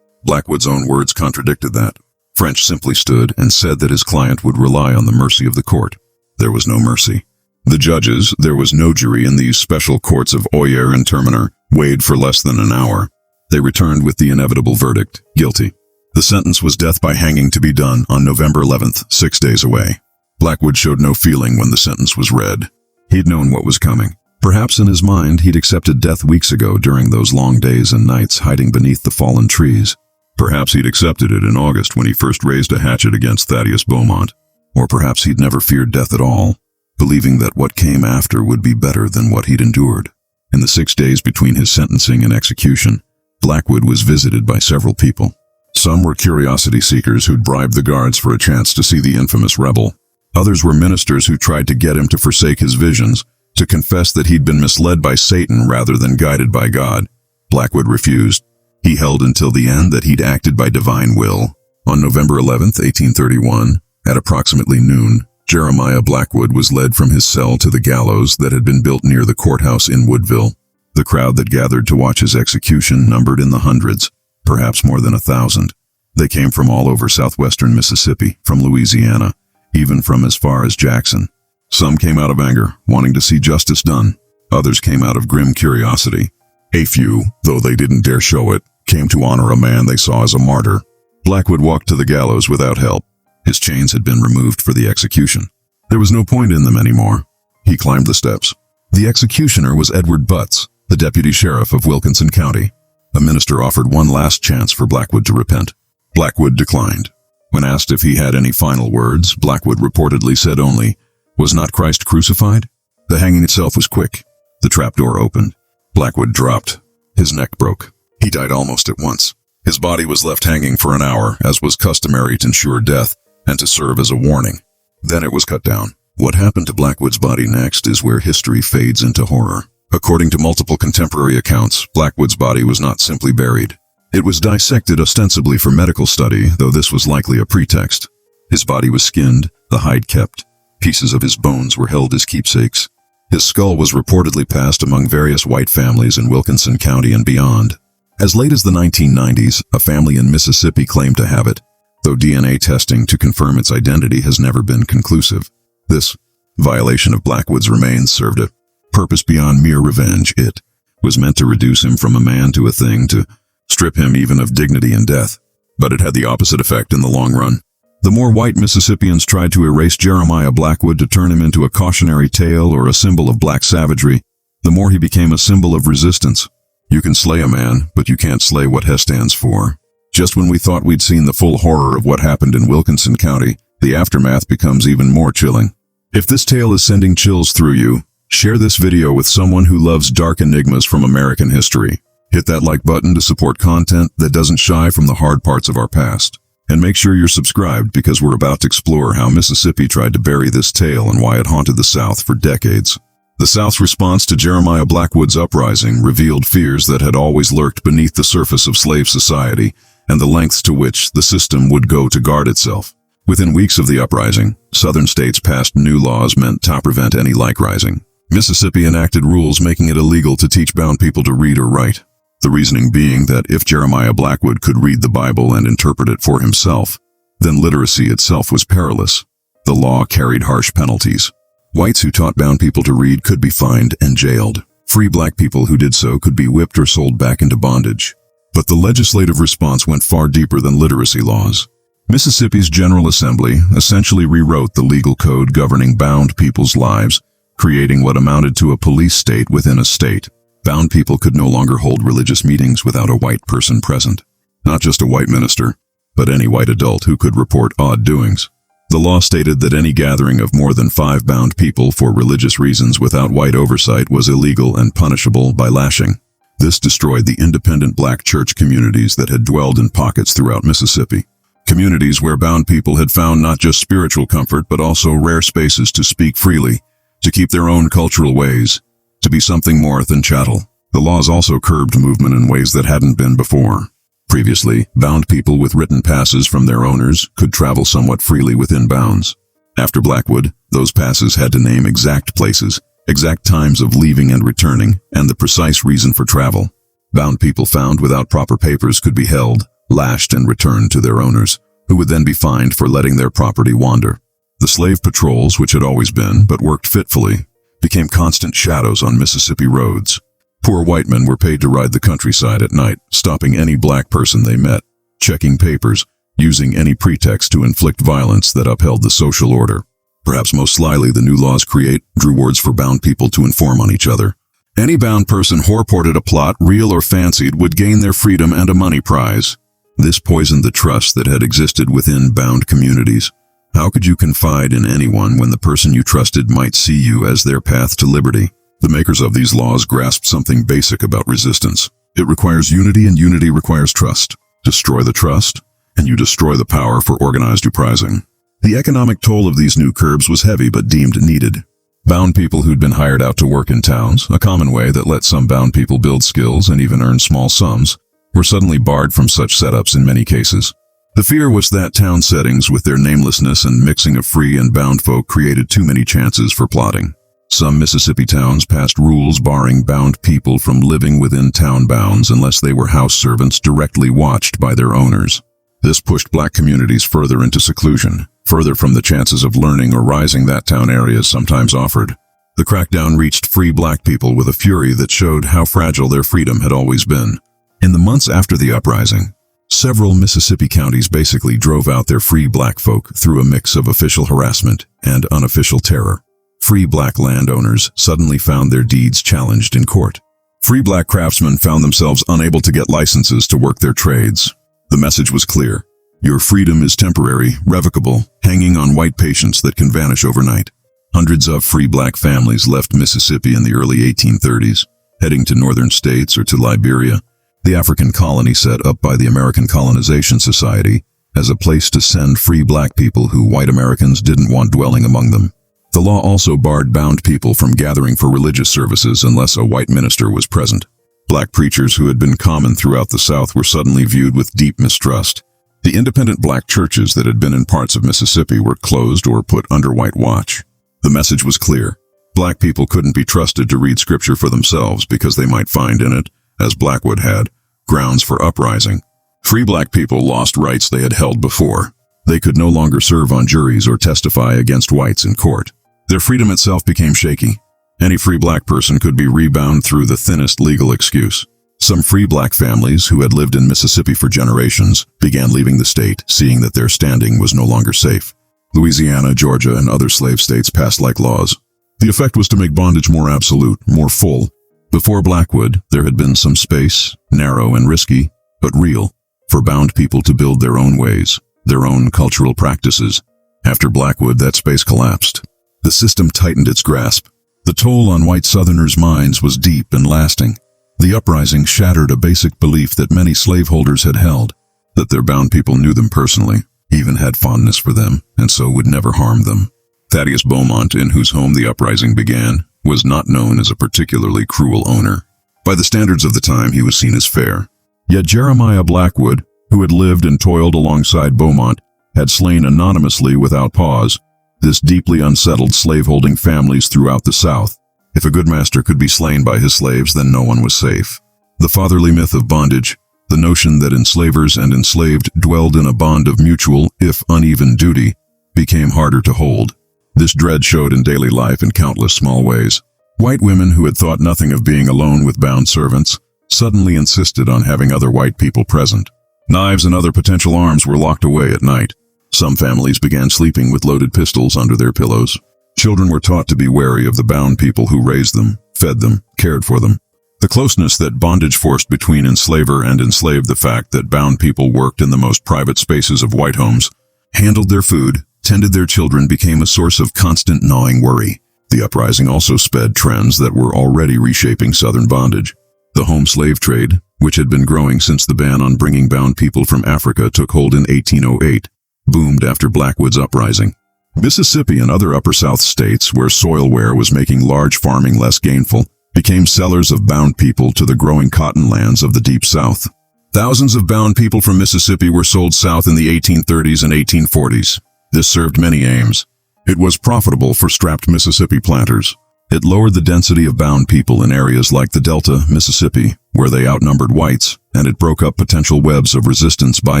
A: Blackwood's own words contradicted that. French simply stood and said that his client would rely on the mercy of the court. There was no mercy. The judges, there was no jury in these special courts of Oyer and Terminer, weighed for less than an hour. They returned with the inevitable verdict: guilty. The sentence was death by hanging, to be done on November 11th, 6 days away. Blackwood showed no feeling when the sentence was read. He'd known what was coming. Perhaps in his mind he'd accepted death weeks ago during those long days and nights hiding beneath the fallen trees. Perhaps he'd accepted it in August when he first raised a hatchet against Thaddeus Beaumont. Or perhaps he'd never feared death at all, believing that what came after would be better than what he'd endured. In the 6 days between his sentencing and execution, Blackwood was visited by several people. Some were curiosity seekers who'd bribed the guards for a chance to see the infamous rebel. Others were ministers who tried to get him to forsake his visions, to confess that he'd been misled by Satan rather than guided by God. Blackwood refused. He held until the end that he'd acted by divine will. On November 11th, 1831, at approximately noon, Jeremiah Blackwood was led from his cell to the gallows that had been built near the courthouse in Woodville. The crowd that gathered to watch his execution numbered in the hundreds, perhaps more than 1,000. They came from all over southwestern Mississippi, from Louisiana, even from as far as Jackson. Some came out of anger, wanting to see justice done. Others came out of grim curiosity. A few, though they didn't dare show it, came to honor a man they saw as a martyr. Blackwood walked to the gallows without help. His chains had been removed for the execution. There was no point in them anymore. He climbed the steps. The executioner was Edward Butts, the deputy sheriff of Wilkinson County. A minister offered one last chance for Blackwood to repent. Blackwood declined. When asked if he had any final words, Blackwood reportedly said only, "Was not Christ crucified?" The hanging itself was quick. The trapdoor opened. Blackwood dropped. His neck broke. He died almost at once. His body was left hanging for an hour, as was customary to ensure death and to serve as a warning. Then it was cut down. What happened to Blackwood's body next is where history fades into horror. According to multiple contemporary accounts, Blackwood's body was not simply buried. It was dissected ostensibly for medical study, though this was likely a pretext. His body was skinned, the hide kept. Pieces of his bones were held as keepsakes. His skull was reportedly passed among various white families in Wilkinson County and beyond. As late as the 1990s, a family in Mississippi claimed to have it, though DNA testing to confirm its identity has never been conclusive. This violation of Blackwood's remains served a purpose beyond mere revenge. It was meant to reduce him from a man to a thing, to strip him even of dignity and death. But it had the opposite effect in the long run. The more white Mississippians tried to erase Jeremiah Blackwood to turn him into a cautionary tale or a symbol of black savagery, the more he became a symbol of resistance. You can slay a man, but you can't slay what He stands for. Just when we thought we'd seen the full horror of what happened in Wilkinson County, the aftermath becomes even more chilling. If this tale is sending chills through you, Share this video with someone who loves dark enigmas from American history. Hit that like button to support content that doesn't shy from the hard parts of our past. And make sure you're subscribed because we're about to explore how Mississippi tried to bury this tale and why it haunted the South for decades. The South's response to Jeremiah Blackwood's uprising revealed fears that had always lurked beneath the surface of slave society and the lengths to which the system would go to guard itself. Within weeks of the uprising, Southern states passed new laws meant to prevent any like rising. Mississippi enacted rules making it illegal to teach bound people to read or write. The reasoning being that if Jeremiah Blackwood could read the Bible and interpret it for himself, then literacy itself was perilous. The law carried harsh penalties. Whites who taught bound people to read could be fined and jailed. Free black people who did so could be whipped or sold back into bondage. But the legislative response went far deeper than literacy laws. Mississippi's General Assembly essentially rewrote the legal code governing bound people's lives, creating what amounted to a police state within a state. Bound people could no longer hold religious meetings without a white person present. Not just a white minister, but any white adult who could report odd doings. The law stated that any gathering of more than 5 bound people for religious reasons without white oversight was illegal and punishable by lashing. This destroyed the independent black church communities that had dwelled in pockets throughout Mississippi. Communities where bound people had found not just spiritual comfort but also rare spaces to speak freely, to keep their own cultural ways, to be something more than chattel. The laws also curbed movement in ways that hadn't been before. Previously, bound people with written passes from their owners could travel somewhat freely within bounds. After Blackwood, those passes had to name exact places, exact times of leaving and returning, and the precise reason for travel. Bound people found without proper papers could be held, lashed, and returned to their owners, who would then be fined for letting their property wander. The slave patrols, which had always been, but worked fitfully, became constant shadows on Mississippi roads. Poor white men were paid to ride the countryside at night, stopping any black person they met, checking papers, using any pretext to inflict violence that upheld the social order. Perhaps most slyly, the new laws create rewards for bound people to inform on each other. Any bound person who reported a plot, real or fancied, would gain their freedom and a money prize. This poisoned the trust that had existed within bound communities. How could you confide in anyone when the person you trusted might see you as their path to liberty? The makers of these laws grasped something basic about resistance. It requires unity, and unity requires trust. Destroy the trust, and you destroy the power for organized uprising. The economic toll of these new curbs was heavy but deemed needed. Bound people who'd been hired out to work in towns, a common way that let some bound people build skills and even earn small sums, were suddenly barred from such setups in many cases. The fear was that town settings, with their namelessness and mixing of free and bound folk, created too many chances for plotting. Some Mississippi towns passed rules barring bound people from living within town bounds unless they were house servants directly watched by their owners. This pushed black communities further into seclusion, further from the chances of learning or rising that town areas sometimes offered. The crackdown reached free black people with a fury that showed how fragile their freedom had always been. In the months after the uprising, several Mississippi counties basically drove out their free black folk through a mix of official harassment and unofficial terror. Free black landowners suddenly found their deeds challenged in court. Free black craftsmen found themselves unable to get licenses to work their trades. The message was clear. Your freedom is temporary, revocable, hanging on white patience that can vanish overnight. Hundreds of free black families left Mississippi in the early 1830s, heading to northern states or to Liberia, the African colony set up by the American Colonization Society as a place to send free black people who white Americans didn't want dwelling among them. The law also barred bound people from gathering for religious services unless a white minister was present. Black preachers who had been common throughout the South were suddenly viewed with deep mistrust. The independent black churches that had been in parts of Mississippi were closed or put under white watch. The message was clear. Black people couldn't be trusted to read scripture for themselves because they might find in it, as Blackwood had, grounds for uprising. Free black people lost rights they had held before. They could no longer serve on juries or testify against whites in court. Their freedom itself became shaky. Any free black person could be rebound through the thinnest legal excuse. Some free black families who had lived in Mississippi for generations began leaving the state, seeing that their standing was no longer safe. Louisiana, Georgia, and other slave states passed like laws. The effect was to make bondage more absolute, more full. Before Blackwood, there had been some space, narrow and risky, but real, for bound people to build their own ways, their own cultural practices. After Blackwood, that space collapsed. The system tightened its grasp. The toll on white Southerners' minds was deep and lasting. The uprising shattered a basic belief that many slaveholders had held, that their bound people knew them personally, even had fondness for them, and so would never harm them. Thaddeus Beaumont, in whose home the uprising began, was not known as a particularly cruel owner. By the standards of the time, he was seen as fair. Yet Jeremiah Blackwood, who had lived and toiled alongside Beaumont, had slain anonymously without pause this deeply unsettled slaveholding families throughout the South. If a good master could be slain by his slaves, then no one was safe. The fatherly myth of bondage, the notion that enslavers and enslaved dwelled in a bond of mutual, if uneven, duty, became harder to hold. This dread showed in daily life in countless small ways. White women who had thought nothing of being alone with bound servants suddenly insisted on having other white people present. Knives and other potential arms were locked away at night. Some families began sleeping with loaded pistols under their pillows. Children were taught to be wary of the bound people who raised them, fed them, cared for them. The closeness that bondage forced between enslaver and enslaved, the fact that bound people worked in the most private spaces of white homes, handled their food, tended their children, became a source of constant gnawing worry. The uprising also sped trends that were already reshaping Southern bondage. The home slave trade, which had been growing since the ban on bringing bound people from Africa took hold in 1808, boomed after Blackwood's uprising. Mississippi and other Upper South states, where soil wear was making large farming less gainful, became sellers of bound people to the growing cotton lands of the Deep South. Thousands of bound people from Mississippi were sold south in the 1830s and 1840s. This served many aims. It was profitable for strapped Mississippi planters. It lowered the density of bound people in areas like the Delta, Mississippi, where they outnumbered whites, and it broke up potential webs of resistance by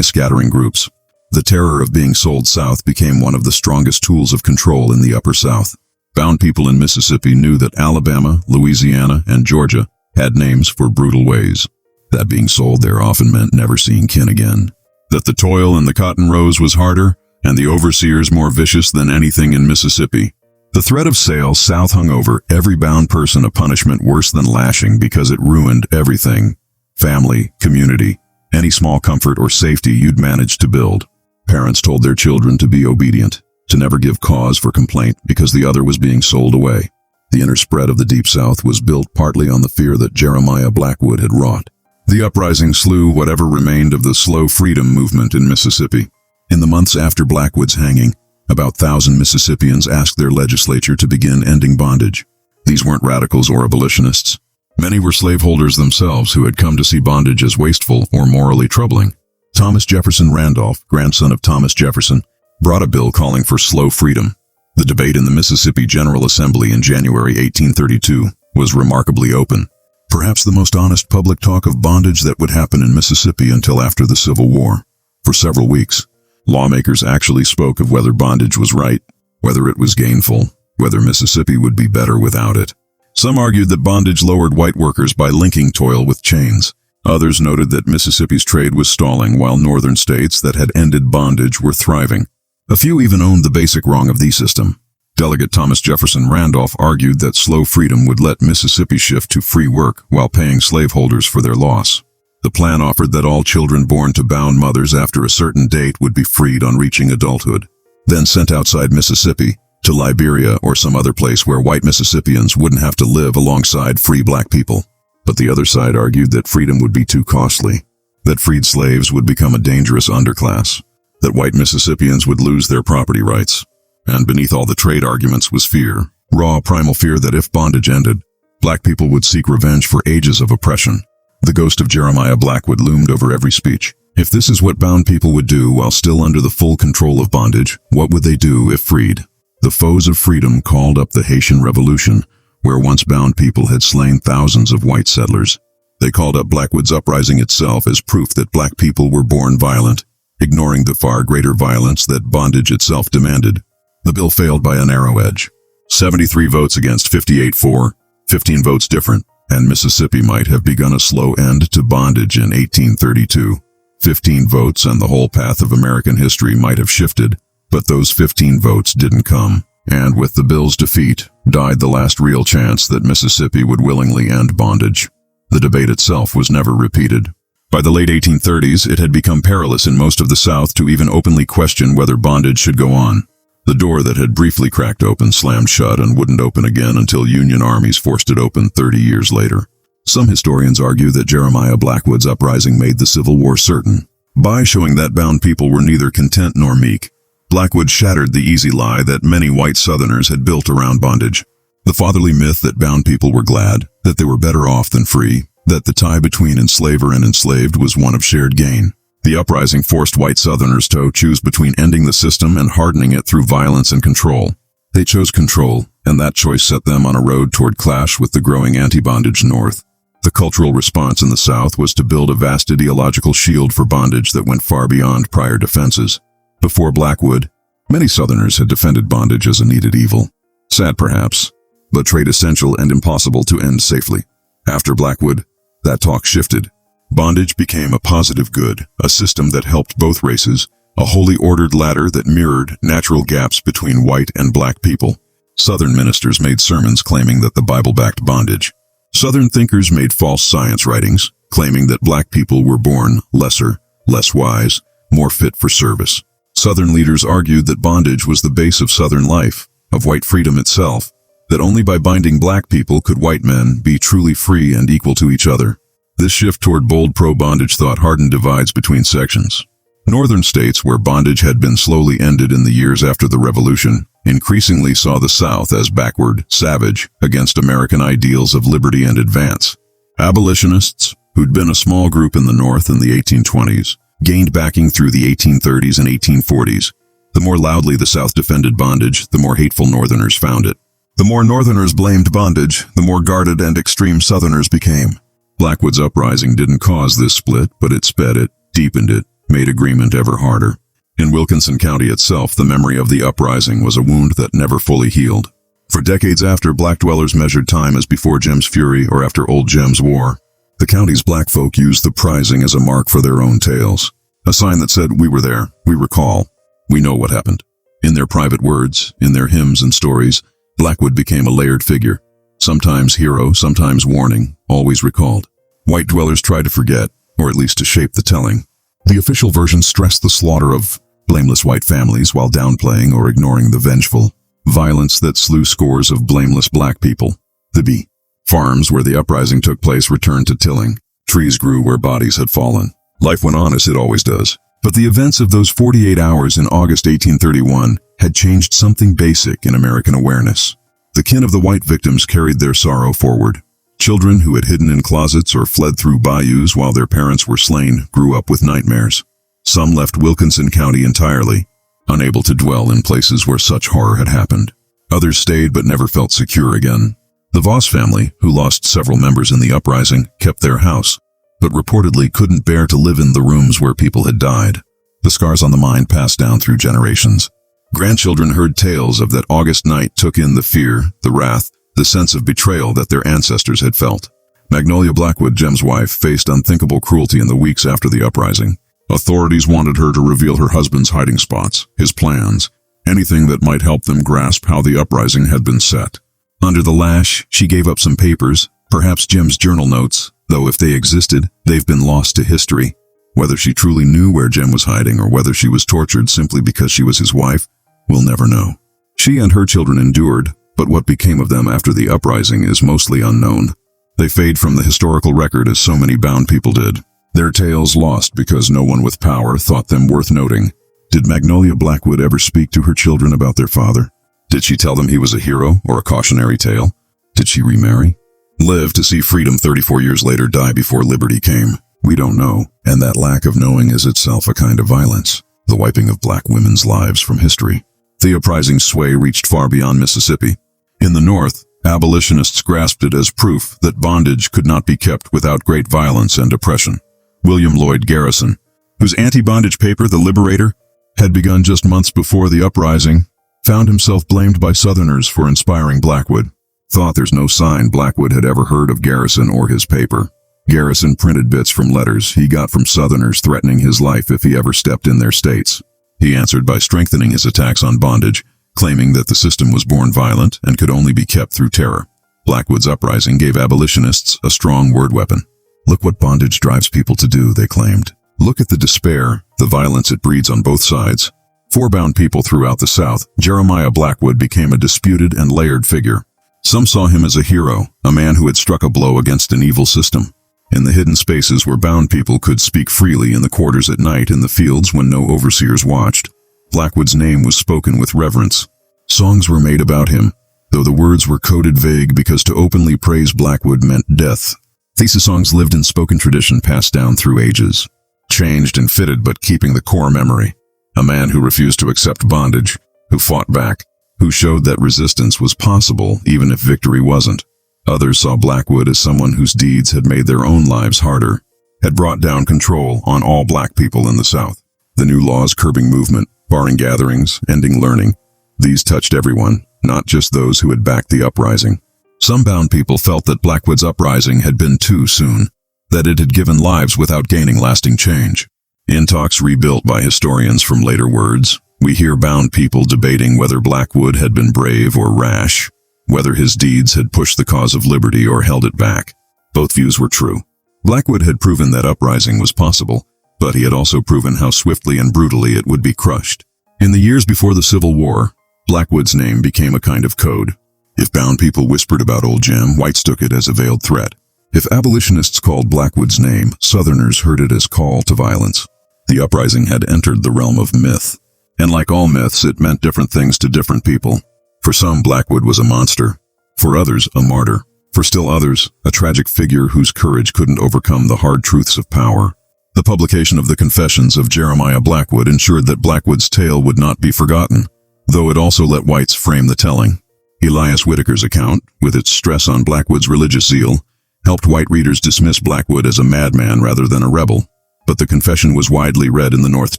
A: scattering groups. The terror of being sold south became one of the strongest tools of control in the Upper South. Bound people in Mississippi knew that Alabama, Louisiana, and Georgia had names for brutal ways. That being sold there often meant never seeing kin again. That the toil in the cotton rows was harder, and the overseers more vicious than anything in Mississippi. The threat of sale south hung over every bound person a punishment worse than lashing because it ruined everything. Family, community, any small comfort or safety you'd managed to build. Parents told their children to be obedient, to never give cause for complaint because the other was being sold away. The inner spread of the Deep South was built partly on the fear that Jeremiah Blackwood had wrought. The uprising slew whatever remained of the slow freedom movement in Mississippi. In the months after Blackwood's hanging, about 1,000 Mississippians asked their legislature to begin ending bondage. These weren't radicals or abolitionists. Many were slaveholders themselves who had come to see bondage as wasteful or morally troubling. Thomas Jefferson Randolph, grandson of Thomas Jefferson, brought a bill calling for slow freedom. The debate in the Mississippi General Assembly in January 1832 was remarkably open. Perhaps the most honest public talk of bondage that would happen in Mississippi until after the Civil War. For several weeks, lawmakers actually spoke of whether bondage was right, whether it was gainful, whether Mississippi would be better without it. Some argued that bondage lowered white workers by linking toil with chains. Others noted that Mississippi's trade was stalling while northern states that had ended bondage were thriving. A few even owned the basic wrong of the system. Delegate Thomas Jefferson Randolph argued that slow freedom would let Mississippi shift to free work while paying slaveholders for their loss. The plan offered that all children born to bound mothers after a certain date would be freed on reaching adulthood, then sent outside Mississippi, to Liberia or some other place where white Mississippians wouldn't have to live alongside free black people. But the other side argued that freedom would be too costly, that freed slaves would become a dangerous underclass, that white Mississippians would lose their property rights. And beneath all the trade arguments was fear, raw primal fear that if bondage ended, black people would seek revenge for ages of oppression. The ghost of Jeremiah Blackwood loomed over every speech. If this is what bound people would do while still under the full control of bondage, what would they do if freed? The foes of freedom called up the Haitian Revolution, where once bound people had slain thousands of white settlers. They called up Blackwood's uprising itself as proof that black people were born violent, ignoring the far greater violence that bondage itself demanded. The bill failed by a narrow edge. 73 votes against 58 for, 15 votes different, and Mississippi might have begun a slow end to bondage in 1832. 15 votes and the whole path of American history might have shifted, but those 15 votes didn't come. And with the bill's defeat, died the last real chance that Mississippi would willingly end bondage. The debate itself was never repeated. By the late 1830s, it had become perilous in most of the South to even openly question whether bondage should go on. The door that had briefly cracked open slammed shut and wouldn't open again until Union armies forced it open 30 years later. Some historians argue that Jeremiah Blackwood's uprising made the Civil War certain, by showing that bound people were neither content nor meek. Blackwood shattered the easy lie that many white Southerners had built around bondage. The fatherly myth that bound people were glad, that they were better off than free, that the tie between enslaver and enslaved was one of shared gain. The uprising forced white Southerners to choose between ending the system and hardening it through violence and control. They chose control, and that choice set them on a road toward clash with the growing anti-bondage North. The cultural response in the South was to build a vast ideological shield for bondage that went far beyond prior defenses. Before Blackwood, many Southerners had defended bondage as a needed evil. Sad perhaps, but trade essential and impossible to end safely. After Blackwood, that talk shifted. Bondage became a positive good, a system that helped both races, a wholly ordered ladder that mirrored natural gaps between white and black people. Southern ministers made sermons claiming that the Bible backed bondage. Southern thinkers made false science writings, claiming that black people were born lesser, less wise, more fit for service. Southern leaders argued that bondage was the base of Southern life, of white freedom itself, that only by binding black people could white men be truly free and equal to each other. This shift toward bold pro-bondage thought hardened divides between sections. Northern states, where bondage had been slowly ended in the years after the Revolution, increasingly saw the South as backward, savage, against American ideals of liberty and advance. Abolitionists, who'd been a small group in the North in the 1820s, gained backing through the 1830s and 1840s. The more loudly the South defended bondage, the more hateful Northerners found it. The more Northerners blamed bondage, the more guarded and extreme Southerners became. Blackwood's uprising didn't cause this split, but it sped it, deepened it, made agreement ever harder. In Wilkinson County itself, the memory of the uprising was a wound that never fully healed. For decades after, black dwellers measured time as before Jim's fury or after old Jim's war. The county's black folk used the Uprising as a mark for their own tales, a sign that said, "We were there, we recall, we know what happened." In their private words, in their hymns and stories, Blackwood became a layered figure, sometimes hero, sometimes warning, always recalled. White dwellers tried to forget, or at least to shape the telling. The official version stressed the slaughter of blameless white families while downplaying or ignoring the vengeful violence that slew scores of blameless black people. The B. Farms where the uprising took place returned to tilling. Trees grew where bodies had fallen. Life went on as it always does. But the events of those 48 hours in August 1831 had changed something basic in American awareness. The kin of the white victims carried their sorrow forward. Children who had hidden in closets or fled through bayous while their parents were slain grew up with nightmares. Some left Wilkinson County entirely, unable to dwell in places where such horror had happened. Others stayed but never felt secure again. The Voss family, who lost several members in the uprising, kept their house, but reportedly couldn't bear to live in the rooms where people had died. The scars on the mind passed down through generations. Grandchildren heard tales of that August night, took in the fear, the wrath, the sense of betrayal that their ancestors had felt. Magnolia Blackwood, Jim's wife, faced unthinkable cruelty in the weeks after the uprising. Authorities wanted her to reveal her husband's hiding spots, his plans, anything that might help them grasp how the uprising had been set. Under the lash, she gave up some papers, perhaps Jim's journal notes, though if they existed, they've been lost to history. Whether she truly knew where Jim was hiding or whether she was tortured simply because she was his wife, we'll never know. She and her children endured, but what became of them after the uprising is mostly unknown. They fade from the historical record as so many bound people did. Their tales lost because no one with power thought them worth noting. Did Magnolia Blackwood ever speak to her children about their father? Did she tell them he was a hero or a cautionary tale? Did she remarry? Live to see freedom 34 years later, die before liberty came? We don't know, and that lack of knowing is itself a kind of violence, the wiping of black women's lives from history. The uprising's sway reached far beyond Mississippi. In the North, abolitionists grasped it as proof that bondage could not be kept without great violence and oppression. William Lloyd Garrison, whose anti-bondage paper, The Liberator, had begun just months before the uprising, found himself blamed by Southerners for inspiring Blackwood. Thought there's no sign Blackwood had ever heard of Garrison or his paper. Garrison printed bits from letters he got from Southerners threatening his life if he ever stepped in their states. He answered by strengthening his attacks on bondage, claiming that the system was born violent and could only be kept through terror. Blackwood's uprising gave abolitionists a strong word weapon. Look what bondage drives people to do, they claimed. Look at the despair, the violence it breeds on both sides. For bound people throughout the South, Jeremiah Blackwood became a disputed and layered figure. Some saw him as a hero, a man who had struck a blow against an evil system. In the hidden spaces where bound people could speak freely, in the quarters at night, in the fields when no overseers watched, Blackwood's name was spoken with reverence. Songs were made about him, though the words were coded vague because to openly praise Blackwood meant death. These songs lived in spoken tradition passed down through ages, changed and fitted but keeping the core memory. A man who refused to accept bondage, who fought back, who showed that resistance was possible even if victory wasn't. Others saw Blackwood as someone whose deeds had made their own lives harder, had brought down control on all black people in the South. The new laws curbing movement, barring gatherings, ending learning, these touched everyone, not just those who had backed the uprising. Some bound people felt that Blackwood's uprising had been too soon, that it had given lives without gaining lasting change. In talks rebuilt by historians from later words, we hear bound people debating whether Blackwood had been brave or rash, whether his deeds had pushed the cause of liberty or held it back. Both views were true. Blackwood had proven that uprising was possible, but he had also proven how swiftly and brutally it would be crushed. In the years before the Civil War, Blackwood's name became a kind of code. If bound people whispered about Old Jim, whites took it as a veiled threat. If abolitionists called Blackwood's name, Southerners heard it as call to violence. The uprising had entered the realm of myth, and like all myths, it meant different things to different people. For some, Blackwood was a monster. For others, a martyr. For still others, a tragic figure whose courage couldn't overcome the hard truths of power. The publication of the Confessions of Jeremiah Blackwood ensured that Blackwood's tale would not be forgotten, though it also let whites frame the telling. Elias Whitaker's account, with its stress on Blackwood's religious zeal, helped white readers dismiss Blackwood as a madman rather than a rebel. But the confession was widely read in the North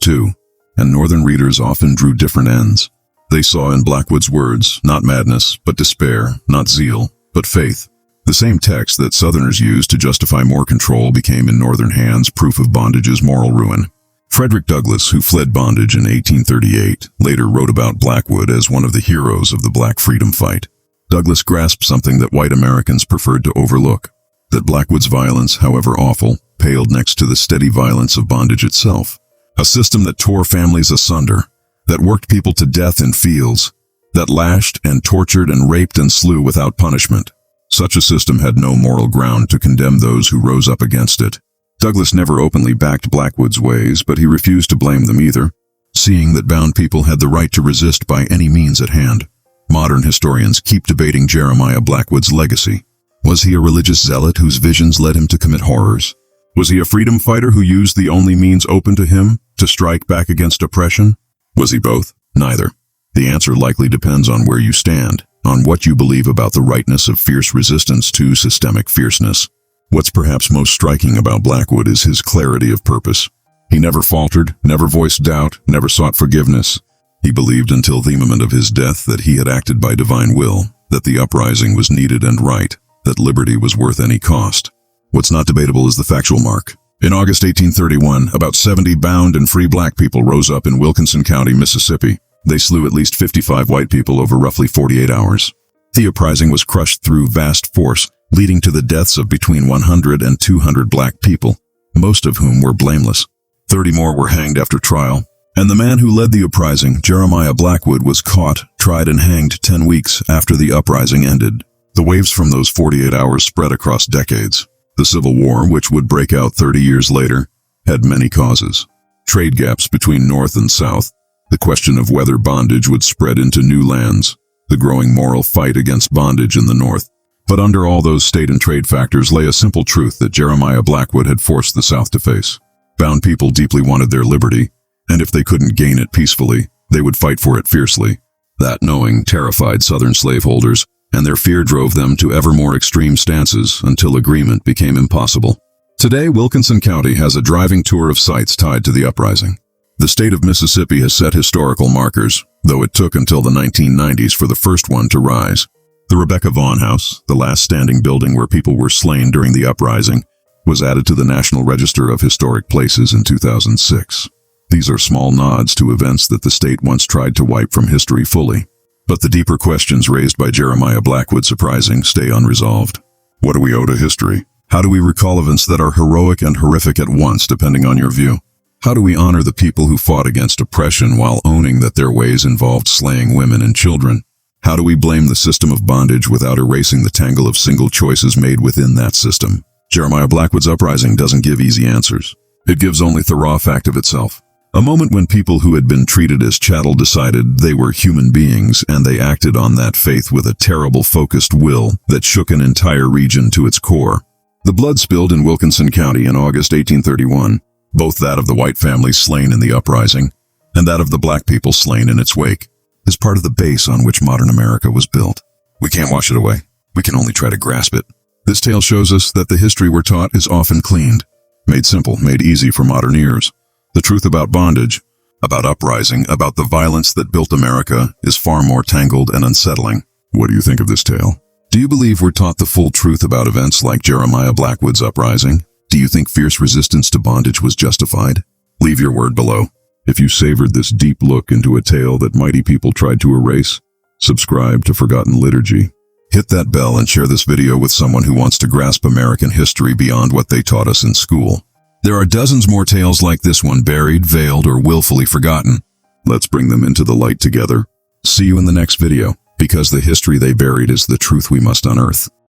A: too, and Northern readers often drew different ends. They saw in Blackwood's words not madness, but despair, not zeal, but faith. The same text that Southerners used to justify more control became in Northern hands proof of bondage's moral ruin. Frederick Douglass, who fled bondage in 1838, later wrote about Blackwood as one of the heroes of the Black freedom fight. Douglass grasped something that white Americans preferred to overlook, that Blackwood's violence, however awful, paled next to the steady violence of bondage itself. A system that tore families asunder, that worked people to death in fields, that lashed and tortured and raped and slew without punishment. Such a system had no moral ground to condemn those who rose up against it. Douglass never openly backed Blackwood's ways, but he refused to blame them either, seeing that bound people had the right to resist by any means at hand. Modern historians keep debating Jeremiah Blackwood's legacy. Was he a religious zealot whose visions led him to commit horrors? Was he a freedom fighter who used the only means open to him to strike back against oppression? Was he both? Neither. The answer likely depends on where you stand, on what you believe about the rightness of fierce resistance to systemic fierceness. What's perhaps most striking about Blackwood is his clarity of purpose. He never faltered, never voiced doubt, never sought forgiveness. He believed until the moment of his death that he had acted by divine will, that the uprising was needed and right, that liberty was worth any cost. What's not debatable is the factual mark. In August 1831, about 70 bound and free black people rose up in Wilkinson County, Mississippi. They slew at least 55 white people over roughly 48 hours. The uprising was crushed through vast force, leading to the deaths of between 100 and 200 black people, most of whom were blameless. 30 more were hanged after trial, and the man who led the uprising, Jeremiah Blackwood, was caught, tried and hanged 10 weeks after the uprising ended. The waves from those 48 hours spread across decades. The Civil War, which would break out 30 years later, had many causes. Trade gaps between North and South, the question of whether bondage would spread into new lands, the growing moral fight against bondage in the North. But under all those state and trade factors lay a simple truth that Jeremiah Blackwood had forced the South to face. Bound people deeply wanted their liberty, and if they couldn't gain it peacefully, they would fight for it fiercely. That knowing terrified Southern slaveholders, and their fear drove them to ever more extreme stances until agreement became impossible. Today, Wilkinson County has a driving tour of sites tied to the uprising. The state of Mississippi has set historical markers, though it took until the 1990s for the first one to rise. The Rebecca Vaughn House, the last standing building where people were slain during the uprising, was added to the National Register of Historic Places in 2006. These are small nods to events that the state once tried to wipe from history fully. But the deeper questions raised by Jeremiah Blackwood's uprising stay unresolved. What do we owe to history? How do we recall events that are heroic and horrific at once, depending on your view? How do we honor the people who fought against oppression while owning that their ways involved slaying women and children? How do we blame the system of bondage without erasing the tangle of single choices made within that system? Jeremiah Blackwood's Uprising doesn't give easy answers. It gives only the raw fact of itself. A moment when people who had been treated as chattel decided they were human beings, and they acted on that faith with a terrible focused will that shook an entire region to its core. The blood spilled in Wilkinson County in August 1831, both that of the white families slain in the uprising and that of the black people slain in its wake, is part of the base on which modern America was built. We can't wash it away. We can only try to grasp it. This tale shows us that the history we're taught is often cleaned, made simple, made easy for modern ears. The truth about bondage, about uprising, about the violence that built America is far more tangled and unsettling. What do you think of this tale? Do you believe we're taught the full truth about events like Jeremiah Blackwood's uprising? Do you think fierce resistance to bondage was justified? Leave your word below. If you savored this deep look into a tale that mighty people tried to erase, subscribe to Forgotten Liturgy. Hit that bell and share this video with someone who wants to grasp American history beyond what they taught us in school. There are dozens more tales like this one, buried, veiled, or willfully forgotten. Let's bring them into the light together. See you in the next video, because the history they buried is the truth we must unearth.